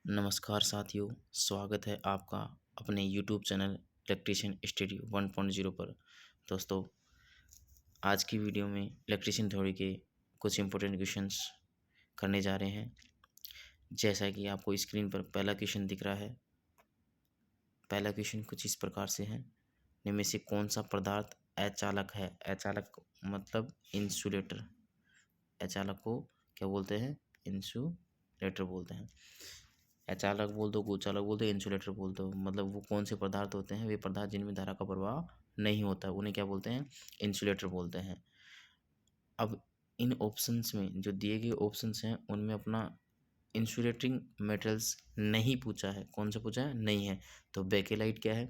नमस्कार साथियों, स्वागत है आपका अपने YouTube चैनल इलेक्ट्रीशियन स्टडी 1.0 पर। दोस्तों, आज की वीडियो में इलेक्ट्रीशियन थ्योरी के कुछ इंपॉर्टेंट क्वेश्चंस करने जा रहे हैं। जैसा कि आपको स्क्रीन पर पहला क्वेश्चन दिख रहा है। पहला क्वेश्चन कुछ इस प्रकार से है, इनमें में से कौन सा पदार्थ अचालक है? अचालक मतलब इंसुलेटर। अचालक को क्या बोलते हैं? इंसुलेटर बोलते हैं। अचालक बोल दो, कुचालक बोल दो, इंसुलेटर बोल दो, मतलब वो कौन से पदार्थ होते हैं? वे पदार्थ जिनमें धारा का प्रवाह नहीं होता, उन्हें क्या बोलते हैं? इंसुलेटर बोलते हैं। अब इन ऑप्शंस में जो दिए गए ऑप्शंस हैं उनमें अपना इंसुलेटिंग मेटल्स नहीं पूछा है। कौन सा पूछा है? नहीं है। तो बेकेलाइट क्या है?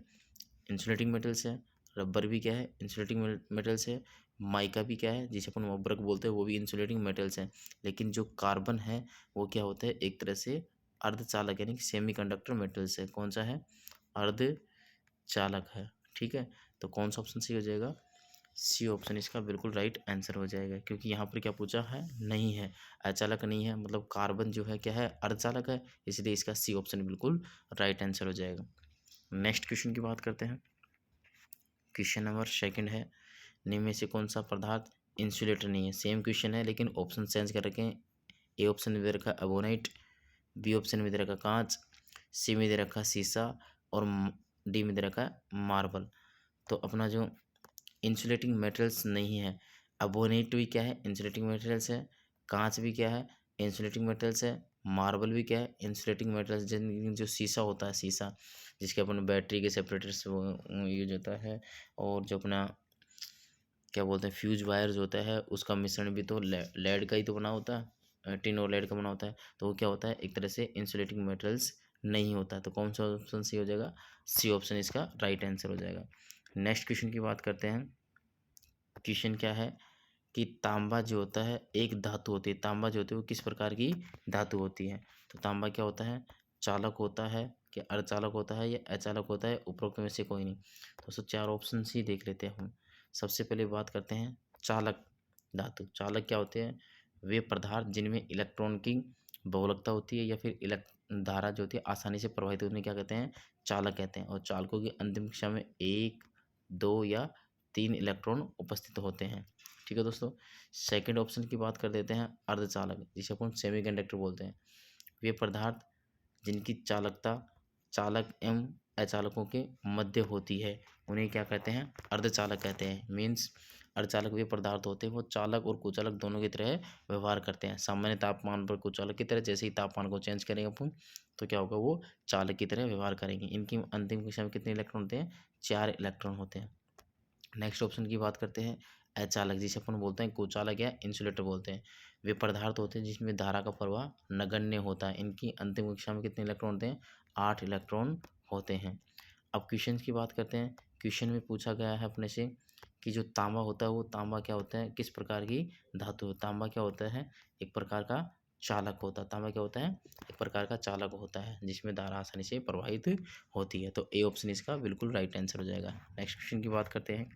इंसुलेटिंग मेटल्स है। रबर भी क्या है? इंसुलेटिंग मेटल्स है। माइका भी क्या है, जिसे अपन वब्रक बोलते हैं, वो भी इंसुलेटिंग मेटल्स हैं। लेकिन जो कार्बन है वो क्या होता है? एक तरह से अर्धचालक यानी कि सेमीकंडक्टर मेटल्स है। कौन सा है? अर्धचालक है। ठीक है, तो कौन सा ऑप्शन सही हो जाएगा? सी ऑप्शन इसका बिल्कुल राइट आंसर हो जाएगा, क्योंकि यहाँ पर क्या पूछा है? नहीं है, अचालक नहीं है, मतलब कार्बन जो है क्या है? अर्धचालक है, इसलिए इसका सी ऑप्शन बिल्कुल राइट आंसर हो जाएगा। नेक्स्ट क्वेश्चन की बात करते हैं। क्वेश्चन नंबर सेकंड है, निम्न में से कौन सा पदार्थ इंसुलेटर नहीं है? सेम क्वेश्चन है लेकिन ऑप्शन चेंज कर रखे हैं। ए ऑप्शन में दे रखा है अबोनाइट, बी ऑप्शन में दे रखा कांच, सी में दे रखा सीसा और डी में दे रखा है मार्बल। तो अपना जो इंसुलेटिंग मेटल्स नहीं है, अबोनेट भी क्या है? इंसुलेटिंग मेटल्स है। कांच भी क्या है? इंसुलेटिंग मेटल्स है। मार्बल भी क्या है? Insulating metals. जिन जो शीशा होता है, शीशा जिसके अपन बैटरी के सेपरेटर्स वो यूज होता है, और जो अपना क्या बोलते हैं फ्यूज वायर्स होता है, उसका मिश्रण भी तो लेड का ही तो बना होता है, टिन और लेड का बना होता है। तो वो क्या होता है? एक तरह से इंसुलेटिंग मेटल्स नहीं होता। तो कौन सा ऑप्शन सही हो जाएगा? सी ऑप्शन इसका राइट आंसर हो जाएगा। नेक्स्ट क्वेश्चन की बात करते हैं। क्वेश्चन क्या है कि तांबा जो होता है एक धातु होती है। तांबा जो होती है वो किस प्रकार की धातु होती है? तो तांबा क्या होता है? चालक होता है, क्या अर्धचालक होता है, या अचालक होता है? उपरोक्त में से कोई नहीं। दोस्तों, चार ऑप्शन ही देख लेते हैं हम। सबसे पहले बात करते हैं चालक धातु। चालक क्या होते हैं? वे पदार्थ जिनमें इलेक्ट्रॉन की बहुलकता होती है या फिर धारा जो होती है आसानी से प्रवाहित होने क्या कहते हैं? चालक कहते हैं। और चालकों की अंतिम कक्षा में एक, दो या तीन इलेक्ट्रॉन उपस्थित होते हैं। ठीक है दोस्तों। सेकंड ऑप्शन की बात कर देते हैं अर्धचालक, जिसे अपन सेमीकंडक्टर बोलते हैं। वे पदार्थ जिनकी चालकता चालक एवं अचालकों के मध्य होती है, उन्हें क्या कहते हैं? अर्धचालक कहते हैं। मीन्स अर्धचालक वे पदार्थ होते हैं वो चालक और कुचालक दोनों की तरह व्यवहार करते हैं। सामान्य तापमान पर कुचालक की तरह, जैसे ही तापमान को चेंज करेंगे अपन तो क्या होगा? वो चालक की तरह व्यवहार करेंगे। इनकी अंतिम कक्षा में कितने इलेक्ट्रॉन होते हैं? 4 इलेक्ट्रॉन होते हैं। नेक्स्ट ऑप्शन की बात करते हैं अचालक, जिसे अपन बोलते हैं कुचालक या इंसुलेटर बोलते हैं। वे पदार्थ होते हैं जिसमें धारा का प्रवाह नगण्य होता है। इनकी अंतिम कक्षा में कितने इलेक्ट्रॉन होते हैं? 8 इलेक्ट्रॉन होते हैं। अब क्वेश्चन की बात करते हैं। क्वेश्चन में पूछा गया है अपने से कि जो तांबा होता है वो तांबा क्या होता है? किस प्रकार की धातु है? तांबा क्या होता है? एक प्रकार का चालक होता है। तांबा क्या होता है? एक प्रकार का चालक होता है जिसमें धारा आसानी से प्रवाहित होती है। तो ए ऑप्शन इसका बिल्कुल राइट आंसर हो जाएगा। नेक्स्ट क्वेश्चन की बात करते हैं।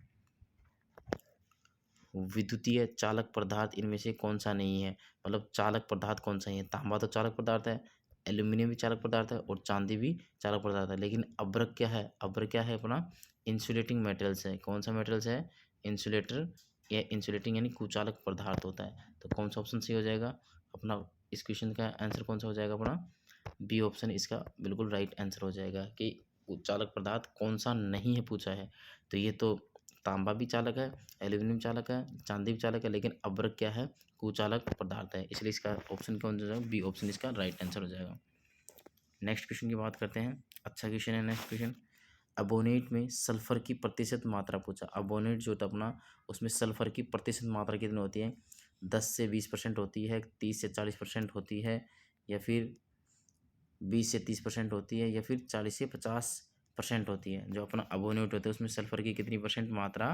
विद्युतीय चालक पदार्थ इनमें से कौन सा नहीं है? मतलब चालक पदार्थ कौन सा है? तांबा तो चालक पदार्थ है, एल्यूमिनियम भी चालक पदार्थ है और चांदी भी चालक पदार्थ है। लेकिन अब्रक क्या है? अब्रक क्या है अपना? इंसुलेटिंग मेटल्स है। कौन सा मेटल्स है? इंसुलेटर या इंसुलेटिंग यानी कुचालक पदार्थ होता है। तो कौन सा ऑप्शन सही हो जाएगा अपना? इस क्वेश्चन का आंसर कौन सा हो जाएगा अपना? बी ऑप्शन इसका बिल्कुल राइट आंसर हो जाएगा कि चालक पदार्थ कौन सा नहीं है पूछा है। तो ये तो तांबा भी चालक है, एल्यूमिनियम चालक है, चांदी भी चालक है, लेकिन अब्रक क्या है? कुचालक पदार्थ है। इसलिए इसका ऑप्शन कौन सा हो जाएगा? बी ऑप्शन इसका राइट आंसर हो जाएगा। नेक्स्ट क्वेश्चन की बात करते हैं। अच्छा क्वेश्चन है नेक्स्ट क्वेश्चन। अबोनेट में सल्फर की प्रतिशत मात्रा पूछा। अबोनेट जो होता है अपना, उसमें सल्फर की प्रतिशत मात्रा कितनी होती है? 10 से 20% होती है, 30 से 40% होती है, या फिर 20 से 30% होती है, या फिर 40 से 50% होती है। जो अपना अबोनेट होता है उसमें सल्फर की कितनी परसेंट मात्रा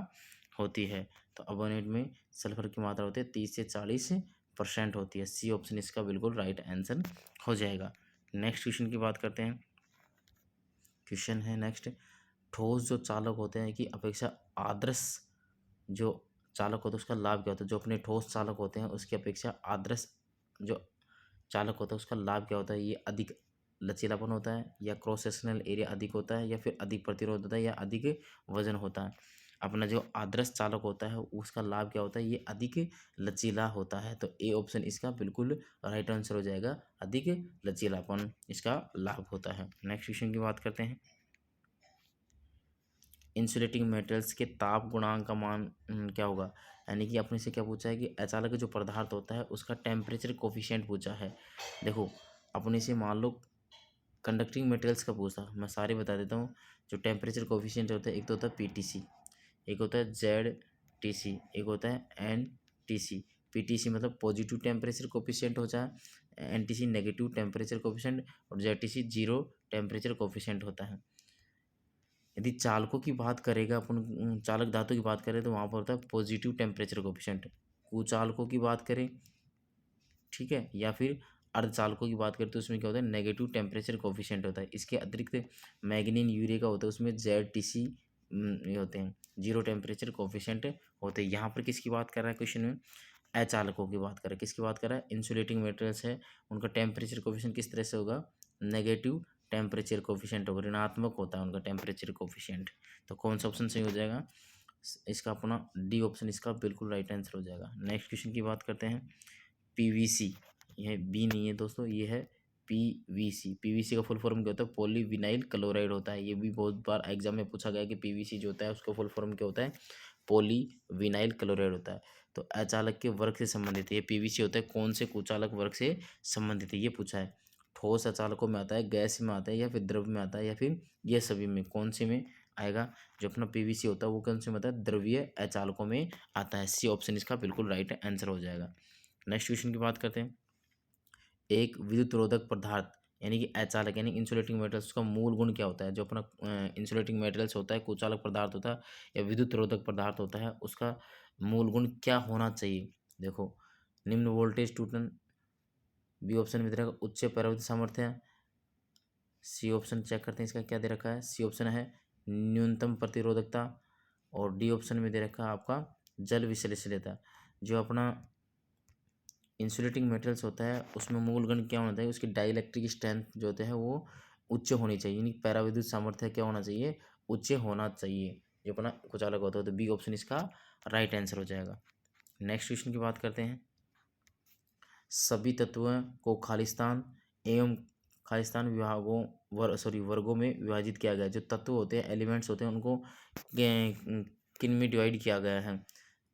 होती है? तो अबोनेट में सल्फर की मात्रा होती है 30 से 40% होती है। सी ऑप्शन इसका बिल्कुल राइट आंसर हो जाएगा। नेक्स्ट क्वेश्चन की बात करते हैं। क्वेश्चन है नेक्स्ट, ठोस जो चालक होते हैं की अपेक्षा आदर्श जो चालक होता है उसका लाभ क्या होता है? जो अपने ठोस चालक होते हैं उसकी अपेक्षा आदर्श जो चालक होता है उसका लाभ क्या होता है? ये अधिक लचीलापन होता है, या क्रॉस सेक्शनल एरिया अधिक होता है, या फिर अधिक प्रतिरोध होता है, या अधिक वजन होता है। अपना जो आदर्श चालक होता है उसका लाभ क्या होता है, ये अधिक लचीला होता है। तो ए ऑप्शन इसका बिल्कुल राइट आंसर हो जाएगा, अधिक लचीलापन इसका लाभ होता है। नेक्स्ट क्वेश्चन की बात करते हैं। इंसुलेटिंग मेटेरियल्स के ताप गुणांक का मान क्या होगा, यानी कि अपने से क्या पूछा है कि अचालक जो पदार्थ होता है उसका टेम्परेचर कोफिशिएंट पूछा है। देखो अपने से मान लो कंडक्टिंग मटेरियल्स का पूछा, मैं सारे बता देता हूँ। जो टेम्परेचर कोफिशिएंट होता है, एक तो होता है पीटीसी, एक होता है जेड एक होता है एनटीसी। पीटीसी मतलब पॉजिटिव टेम्परेचर कोफिशिएंट होता है, एनटीसी नेगेटिव टेम्परेचर कोफिशिएंट, और जेडटीसी जीरो टेम्परेचर कोफिशिएंट होता है। यदि चालकों की बात करेगा अपन, चालक धातु की बात करें तो वहाँ पर होता है पॉजिटिव टेम्परेचर कोफिशिएंट। कुचालकों की बात करें, ठीक है, या फिर अर्धचालकों की बात करें तो उसमें क्या होता है, नेगेटिव टेम्परेचर कोफिशिएंट होता है। इसके अतिरिक्त मैग्नीन यूरिया का होता है, उसमें जेडटीसी ये होते हैं, जीरो टेम्परेचर कोफिशिएंट होते हैं। यहाँ पर किसकी बात कर रहा है क्वेश्चन में, अचालकों की बात कर रहा है। किसकी बात कर रहा है, इंसुलेटिंग मटेरियल्स है, उनका टेम्परेचर कोफिशिएंट किस तरह से होगा, नेगेटिव टेम्परेचर कोफिशिएंट होगा, ऋणात्मक होता है उनका टेम्परेचर कोफिशिएंट। तो कौन सा ऑप्शन सही हो जाएगा, इसका अपना डी ऑप्शन इसका बिल्कुल राइट आंसर हो जाएगा। नेक्स्ट क्वेश्चन की बात करते हैं। पीवीसी, यह बी नहीं है दोस्तों, ये है पीवीसी। पीवीसी का फुल फॉर्म क्या होता है, पॉलीविनाइल क्लोराइड होता है। ये भी बहुत बार एग्जाम में पूछा गया है कि पीवीसी जो होता है उसका फुल फॉर्म क्या होता है, पॉलीविनाइल क्लोराइड होता है। तो अचालक के वर्ग से संबंधित है ये पीवीसी होता है, कौन से कुचालक वर्ग से संबंधित है ये पूछा है। ठोस अचालकों में आता है, गैस में आता है, या फिर द्रव में आता है, या फिर ये सभी में, कौन से में आएगा। जो अपना पीवीसी होता है वो कौन से में आता है, द्रवीय अचालकों में आता है। सी ऑप्शन इसका बिल्कुल राइट आंसर हो जाएगा। नेक्स्ट क्वेश्चन की बात करते हैं। एक विद्युत रोधक पदार्थ यानी कि अचालक यानी इंसुलेटिंग मेटेरियल्स, उसका मूल गुण क्या होता है। जो अपना इंसुलेटिंग मेटेरियल्स होता है, कुचालक पदार्थ होता है या विद्युत रोधक पदार्थ होता है, उसका मूल गुण क्या होना चाहिए। देखो निम्न वोल्टेज टूटन, बी ऑप्शन में दे रखा उच्च परावर्तित सामर्थ्य, सी ऑप्शन चेक करते हैं इसका क्या दे रखा है, सी ऑप्शन है न्यूनतम प्रतिरोधकता, और डी ऑप्शन में दे रखा है आपका जल विश्लेषणीयता। जो अपना इंसुलेटिंग मटेरियल्स होता है उसमें मूल गुण क्या होना चाहिए, उसकी डाइलेक्ट्रिक स्ट्रेंथ जो होते हैं वो उच्च होनी चाहिए, यानी पैराविद्युत सामर्थ्य क्या होना चाहिए, उच्च होना चाहिए। जो अपना कुचालक होता है, तो बी ऑप्शन इसका राइट आंसर हो जाएगा। नेक्स्ट क्वेश्चन की बात करते हैं। सभी तत्वों को खालिस्तान एवं खालिस्तान वर्गों में विभाजित किया गया है। जो तत्व होते हैं, एलिमेंट्स होते हैं, उनको किन में डिवाइड किया गया है।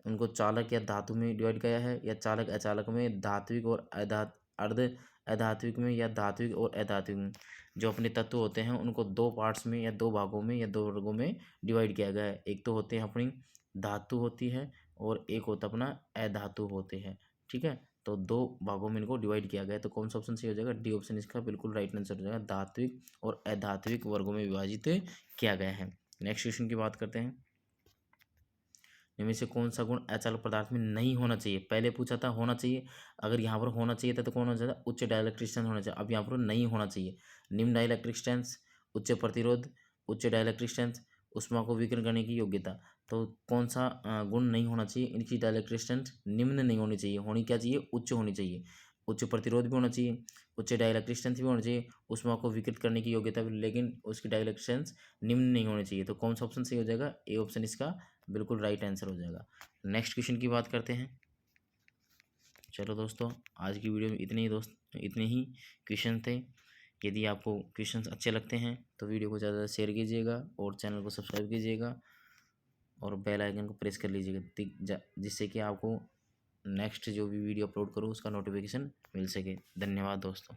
उनको चालक या धातु में डिवाइड किया है, या चालक अचालक में, धात्विक और अर्ध अधात्विक में, या धात्विक और अधात्विक में। जो अपने तत्व होते हैं उनको दो पार्ट्स में, या दो भागों में, या दो वर्गों में डिवाइड किया गया है। एक तो होते हैं अपनी धातु होती है, और एक होता अपना अधातु होते हैं, ठीक है। तो दो भागों में इनको डिवाइड किया गया है। तो कौन सा ऑप्शन सही हो जाएगा, डी ऑप्शन इसका बिल्कुल राइट आंसर हो जाएगा। धात्विक और अधात्विक वर्गों में विभाजित किया गया है। नेक्स्ट क्वेश्चन की बात करते हैं। इनमें से कौन सा गुण अचालक पदार्थ में नहीं होना चाहिए। पहले पूछा था होना चाहिए, अगर यहाँ पर होना चाहिए था तो कौन होना चाहिए, उच्च डाइलेक्ट्रिक स्ट्रेंथ होना चाहिए। अब यहाँ पर नहीं होना चाहिए। निम्न डाइलेक्ट्रिक स्ट्रेंथ, उच्च प्रतिरोध, उच्च डाइलेक्ट्रिक स्ट्रेंथ, ऊष्मा को विकीर्ण करने की योग्यता। तो कौन सा गुण नहीं होना चाहिए, इनकी डाइलेक्ट्रिक स्ट्रेंथ निम्न नहीं होनी चाहिए, होनी क्या चाहिए, उच्च होनी चाहिए। उच्च प्रतिरोध भी होना चाहिए, उच्च डाइलेक्ट्रिक स्ट्रेंथ भी होना चाहिए, ऊष्मा को विकृत करने की योग्यता भी, लेकिन उसकी डाइलेक्ट्रिक स्ट्रेंथ निम्न नहीं होनी चाहिए। तो कौन सा ऑप्शन सही हो जाएगा, ए ऑप्शन इसका बिल्कुल राइट आंसर हो जाएगा। नेक्स्ट क्वेश्चन की बात करते हैं। चलो दोस्तों, आज की वीडियो में इतने ही क्वेश्चन थे। यदि आपको क्वेश्चंस अच्छे लगते हैं तो वीडियो को ज़्यादा शेयर कीजिएगा, और चैनल को सब्सक्राइब कीजिएगा, और बेल आइकन को प्रेस कर लीजिएगा, जिससे कि आपको नेक्स्ट जो भी वीडियो अपलोड करूँ उसका नोटिफिकेशन मिल सके। धन्यवाद दोस्तों।